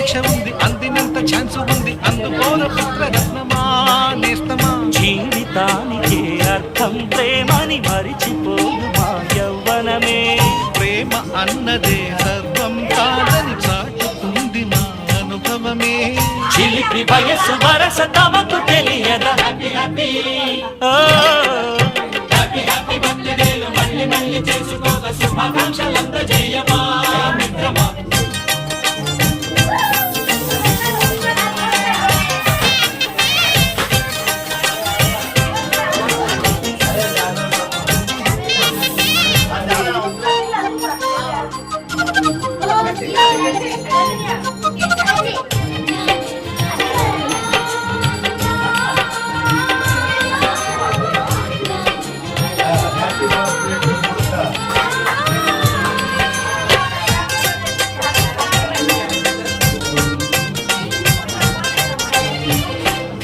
స్వేచ్ఛ ఉంది, అందినంత ఛాన్స్ ఉంది, అందుకోర పుత్రరత్నమా నేస్తమా. జీవితానికి అర్థం ప్రేమని మరిచిపోదు మా యవ్వనమే. ప్రేమ అన్నదే సర్వం కాదని చాటుతుంది మా అనుభవమే. చిలిపి వయసు వరస తమకు తెలియదా. మళ్ళీ చేసుకోక శుభాకాంక్షలంత జయమా మిత్రమా.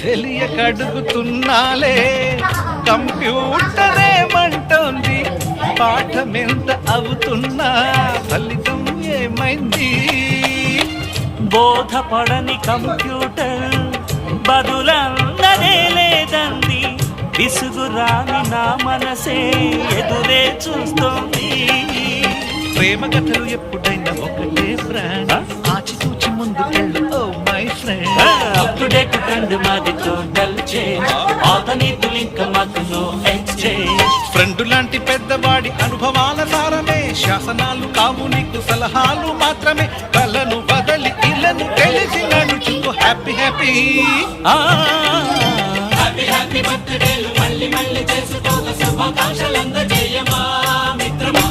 తెలియకడుగుతున్నాలే కంప్యూటర్ ఏమంటోంది, పాఠమెంత అవుతున్నా ఫలితం ఏమైంది. బోధపడని కంప్యూటర్ బదులన్నదే లేదండి. విసుగురాని నా మనసే ఎదురే చూస్తోంది. ప్రేమ కథలు ఎప్పుడైనా ఒకటే ఫ్రెండ్, ఆచితూచి ముందుకెళ్ళు oh my friend. Up to date friend మాది టోటల్ చేంజ్, ఆతనీతులు ఇంకా మాకు నో ఎక్స్చేంజ్. ఫ్రెండ్ లాంటి పెద్దవాడి అనుభవాల సారమే, శాసనాలు కావు నీకు సలహాలు మాత్రమే. కలను బదలి ఇలను తెలిసి నడుచుకో హ్యాపీ హ్యాపీ. హ్యాపీ హ్యాపీ బర్త్డేలు మళ్ళీ మళ్ళీ చేసుకోక శుభాకాంక్షలంద జయమా మిత్రమా.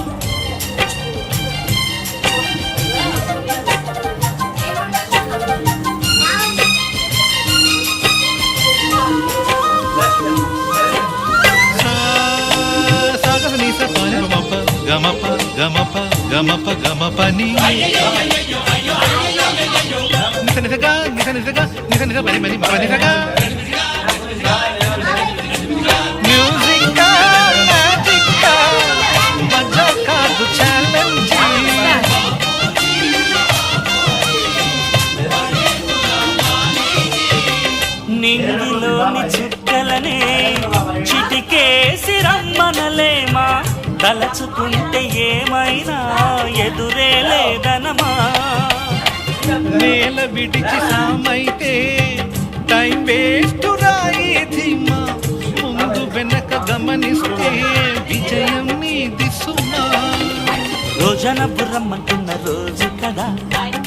గమప గమప గమప గమపని నిసనిసగా నిసనిసగా నిసనిస పని మరి పనిసగా. మ్యూజిక్ మ్యాజిక్ మజా కాదు ఛాలెంజ్. నింగిలోని చుక్కలనే చిటికేసి రమ్మనలేమా. తలచుకుంటే ఏమైనా ఎదురే లేదనమా. నేల విడిచి సామైతే టైం వేస్ట్ రాయి ధీమా. ముందు వెనక గమనిస్తే విజయం నీది సుమా. రోజన బుర్రమ్మంటున్న రోజు కదా,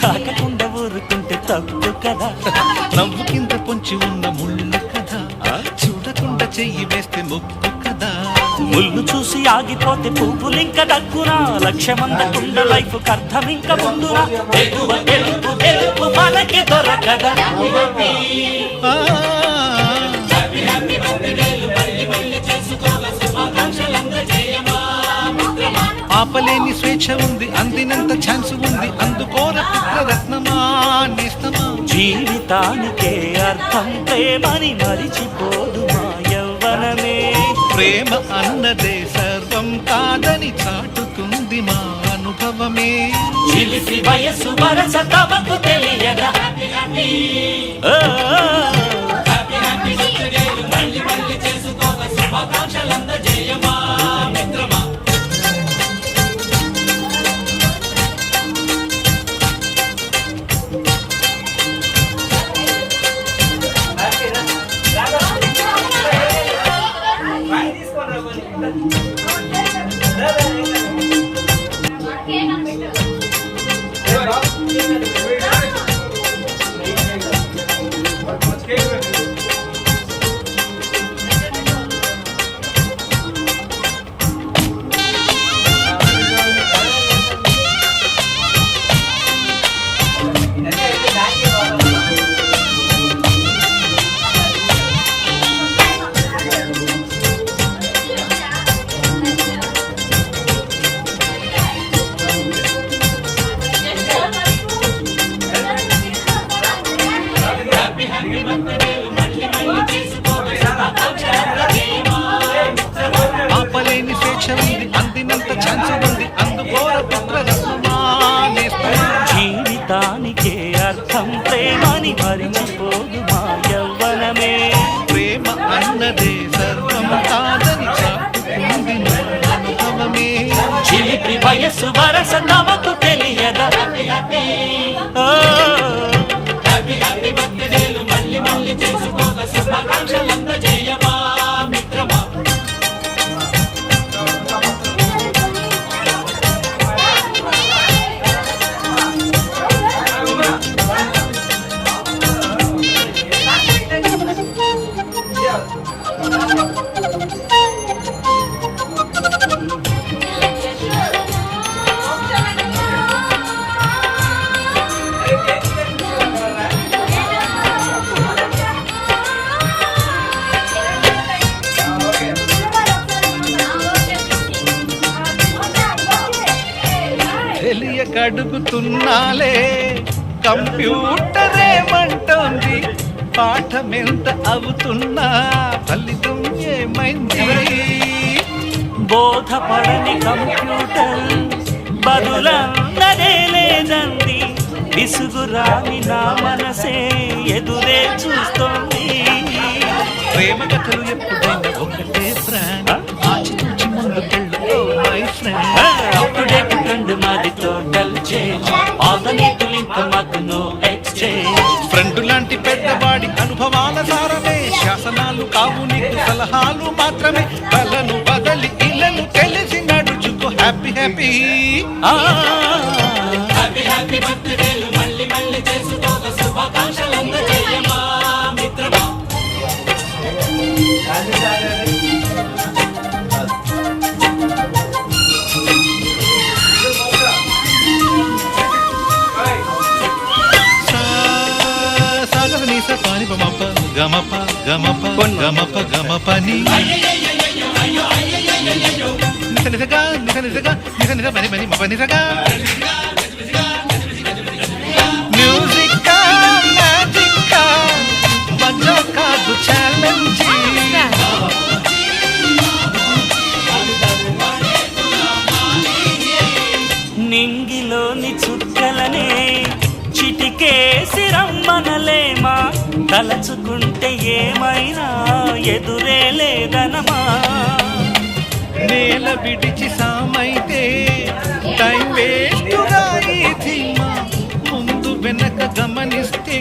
తాకకుండా ఊరుకుంటే తప్పు కదా. నవ్వు కింద పొంచి ఉన్న ముళ్ళు కదా, చూడకుండా చెయ్యి వేస్తే మొక్కు కదా. ముళ్ళు చూసి ఆగిపోతే పువ్వులింక దగ్గునా. లక్ష్యమందకుండ లైఫ్ అర్థం ఇంక ముందురా. గెలుపు మనకి దొరకదా. ఆపలేని స్వేచ్ఛ ఉంది, అందినంత ఛాన్స్ ఉంది, అందుకోర పుత్రరత్నమా నేస్తమా. జీవితానికే అర్థం ప్రేమని మరిచిపోదు మా యవ్వనమే. ప్రేమ అన్నదే సర్వం కాదని చాటుతుంది మా అనుభవమే. చిలిపి వయసు వరస తమకు తెలియదా. మళ్ళీ మళ్ళీ చేసుకోక శుభాకాంక్షలంద జయమా మిత్రమా. చిలిపి వయస్సు వరస తమకు తెలియదా ఓ, హ్యాపీ హ్యాపీ బర్త్డేలు మళ్ళీ మళ్ళీ చేసుకోక శుభాకాంక్షలందజేయమా మిత్రమా. తెలియకడుగుతున్నాలే కంప్యూటర్ ఏమంటోంది, పాఠమెంత అవుతున్నా ఫలితం ఏమైంది. బోధపడని కంప్యూటర్ బదులన్నదే లేదండి, విసుగురాని నా మనసే ఎదురే చూస్తోంది. ప్రేమ కథలు ఎప్పుడైనా ఒకటే ఫ్రెండ్, ఆచితూచి ముందుకెళ్ళు oh my friend. Up to date friend మాది టోటల్ చేంజ్, ఆల్ ద నీతులు ఇంకా మాకు నో ఎక్స్చేంజ్. ఫ్రెండ్ లాంటి పెద్దవాడి అనుభవాల సారమే, శాసనాలు కావు నీకు సలహాలు మాత్రమే. కలను బదలి ఇలను తెలిసి నడుచుకో హ్యాపీ హ్యాపీ. హ్యాపీ హ్యాపీ బర్త్డేలు మళ్ళీ మళ్ళీ చేసుకోక శుభాకాంక్షలందజేయమా మిత్రమా. సాగర నీస పాని పమప గమప గమప గమప గమపని నిస నిసగా నిస నిసగా నిస నిస పని పని మప నిసగా. మ్యూజిక్ మ్యాజిక్ మజా కాదు ఛాలెంజ్. నింగిలోని చుక్కలనే చిటికేసి రమ్మనలేమా, తలచుకుంటే ఏమైనా ఎదురే లేదనమా. నేల విడిచి సామైతే టైం వేస్టుగా ఈ ధీమా, ముందు వెనక గమనిస్తే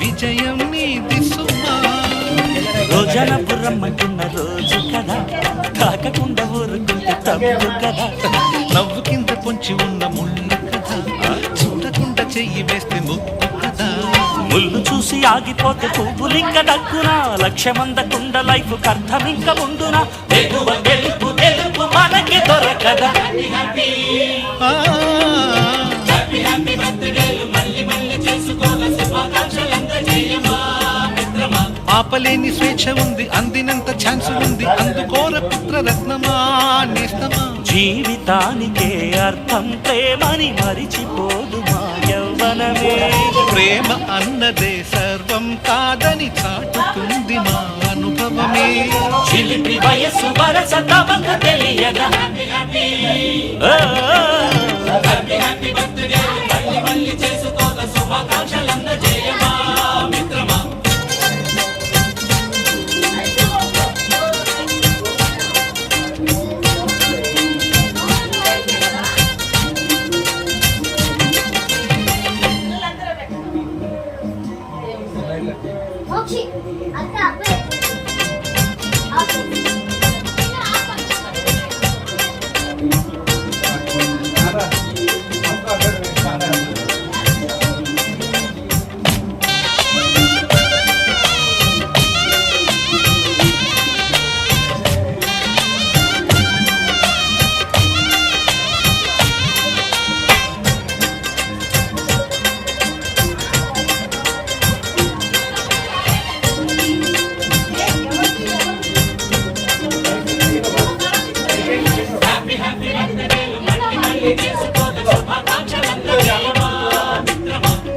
విజయం నీది సుమా. రోజన పురమ్మంటున్న రోజు కదా, తాకకుండా ఊరుకుంటే తప్పు కదా. నవ్వు కింద పొంచి ఉన్న ముళ్ళు కదా, చూడకుండా చెయ్యి వేస్తే ముప్పు కదా. ముళ్ళు చూసి ఆగిపోతే పువ్వులింక దక్కునా, లక్ష్యమందకుండా లైఫ్ అర్థమింక ఉండునా. తెలువ గెలుపు తెలుపు మనకి దొరకదా. ఆ, హ్యాపీ హ్యాపీ బర్త్డేలు మళ్ళీ మళ్ళీ చేసుకోక శుభాకాంక్షలందజేయమా మిత్రమా. ఆపలేని స్వేచ్ఛ ఉంది, అందినంత ఛాన్స్ ఉంది, అందుకోర పుత్రరత్నమా నేస్తమా. జీవితానికే అర్థం ప్రేమని మరిచిపోదు మా యవ్వనమే. ప్రేమ అన్నదే సర్వం కాదని చాటుతుంది మా అనుభవమే. చిలిపి వయస్సు వరస తమకు తెలియదా ఓ, హ్యాపీ హ్యాపీ బర్త్డేలు మళ్ళీ మళ్ళీ చేసుకోక శుభాకాంక్షలందజేయమా మిత్రమా. మోక్షి అక్క అప్పుడే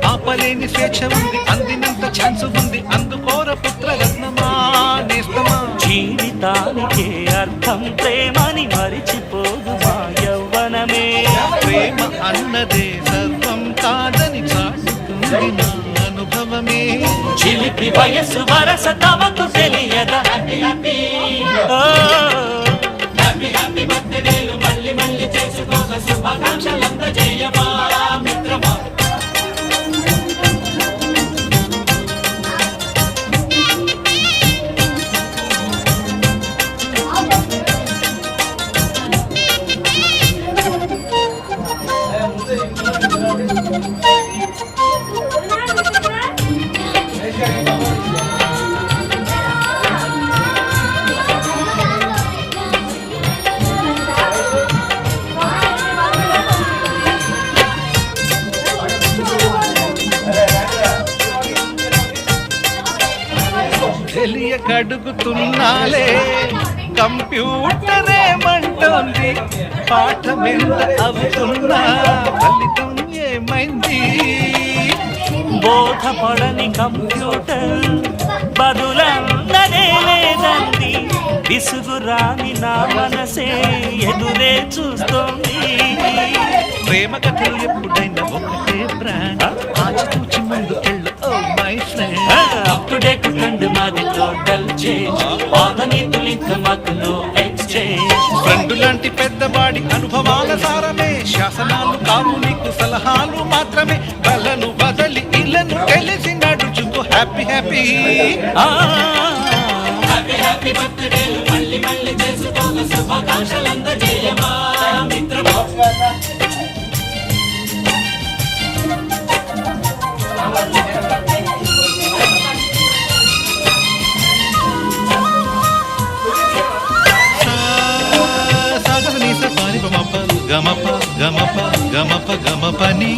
ఆపలేని స్వేచ్ఛ ఉంది, అందినంత ఛాన్స్ ఉంది, అందుకోర పుత్రరత్నమా నేస్తమా. జీవితానికే అర్థం ప్రేమని మరిచిపోదు మా యవ్వనమే. ప్రేమ అన్నదే సర్వం కాదని చాటుతుంది నా అనుభవమే. చిలిపి వయస్సు వరస తమకు తెలియదా ఓ, హ్యాపీ హ్యాపీ బర్త్డేలు మళ్ళీ మళ్ళీ చేసుకోక అడుగుతున్నాలే కంప్యూటరేమంటోంది పాఠమెంత అవుతున్నా ఫలితం ఏమైంది బోధపడని కంప్యూటర్ బదులన్నదే లేదండి విసుగురాని నా మనసే ఎదురే చూస్తోంది ప్రేమ కథలు ఎప్పుడైనా ఒకటే బ్రాండ్ ఆచితూచి ముందుకెళ్ళు oh my friend up to date friend మాది టోటల్ చేంజ్ పాత నీతులు ఇంకా మాకు నో ఎక్స్చేంజ్ ఫ్రెండ్ లాంటి పెద్దవాడి అనుభవాల సారమే శాసనాలు కావు నీకు సలహాలు మాత్రమే కలను బదలి ఇలను తెలిసి నడుచుకో హ్యాపీ హ్యాపీ హ్యాపీ బర్త్డే మళ్ళీ మళ్ళీ చేసుకోగా శుభాకాంక్షలు అందజేయమా మిత్రమా గమప గమప గమప గమపని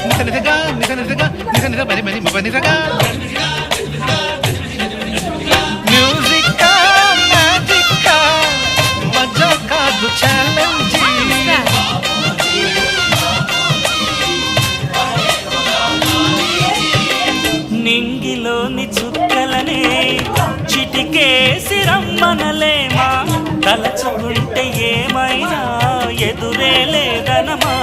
నిసనిసగా నిసనిసగా నిసనిస మరి మరి మపనిసగా మ్యూజిక్ మ్యాజిక్ మజా కాదు ఛాలెంజ్ నింగిలోని చుక్కలనే చిటికేసి రమ్మనలేమా తలచుకుంటే ఏమైనా ఎదురే లేదనమా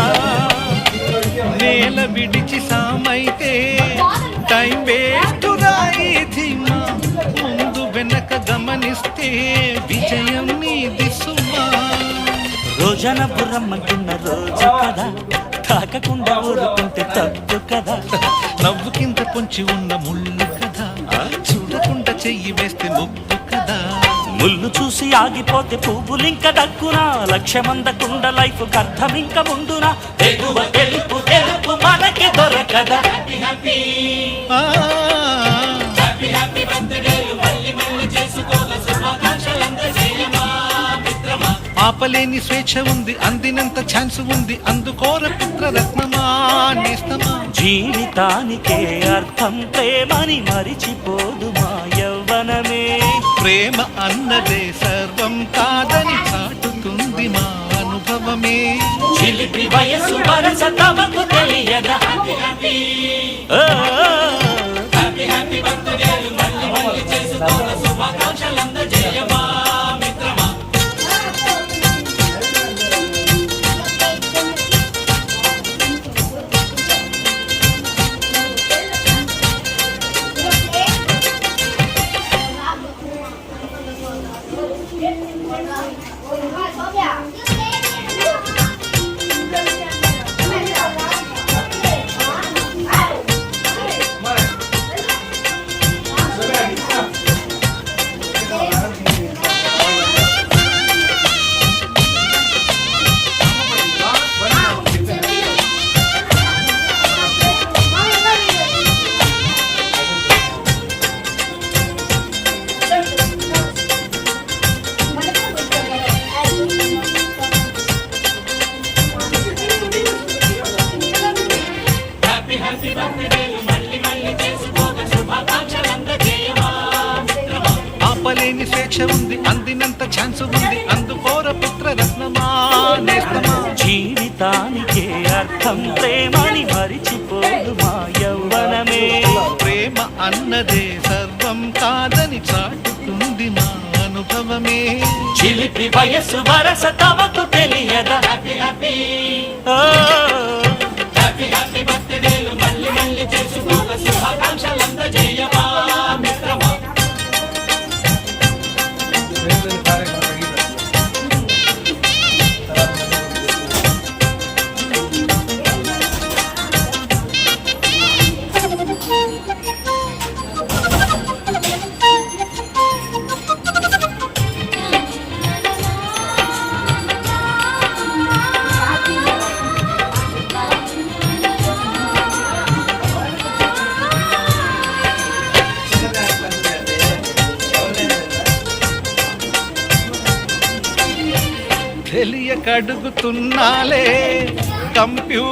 నేల విడిచి సామైతే టైం వేస్ట్ రాయి ధీమా ముందు వెనక గమనిస్తే విజయం నీది సుమా రోజన బుర్రమ్మకున్న రోజు కదా తాకకుండా ఊరుకుంటే తప్పు కదా నవ్వు కింద పొంచి ఉన్న ముళ్ళు కదా చూడకుండా చెయ్యి వేస్తే ముప్పు కదా ముళ్ళు చూసి ఆగిపోతే పువ్వులింక దక్కునా లక్ష్యమందకుండా లైఫ్ అర్థం ఇంక ముందునా తెగువ తెలుపు తెలుపు మనకి దొరకదా హ్యాపీ ఆ, హ్యాపీ బర్త్డే మళ్ళీ మళ్ళీ చేసుకోగా శుభాకాంక్షలు అందజేయమా మిత్రమా ఆపలేని స్వేచ్ఛ ఉంది అందినంత ఛాన్స్ ఉంది అందుకోర పుత్రరత్నమా నేస్తమా జీవితానికే అర్థం ప్రేమని మరిచిపోదు మా యవ్వనమే ప్రేమ అన్నదే సర్వం కాదని చాటుతుంది మా అనుభవమే చిలిపి వయసు వరస తమకు తెలియదా హ్యాపీ బర్త్డే మళ్ళీ మళ్ళీ చేసుకోగా శుభాకాంక్షలు అందజేయమా మిత్రమా ఆపలేని స్వేచ్ఛ ఉంది అందినంత ఛాన్స్ ఉంది అందుకోర పుత్రరత్నమా నేస్తమా జీవితానికే అర్థం ప్రేమని మరిచిపోదు మా యవ్వనమే ప్రేమ అన్నదే సర్వం కాదని చాటుతుంది మా అనుభవమే చిలిపి వయసు వరస తమకు తెలియదా హ్యాపీ బర్త్డే మళ్ళీ మళ్ళీ చేసుకోగా శుభాకాంక్షలు అందజేయమా మిత్రమా తెలియక అడుగుతున్నాలే కంప్యూటరేమంటోంది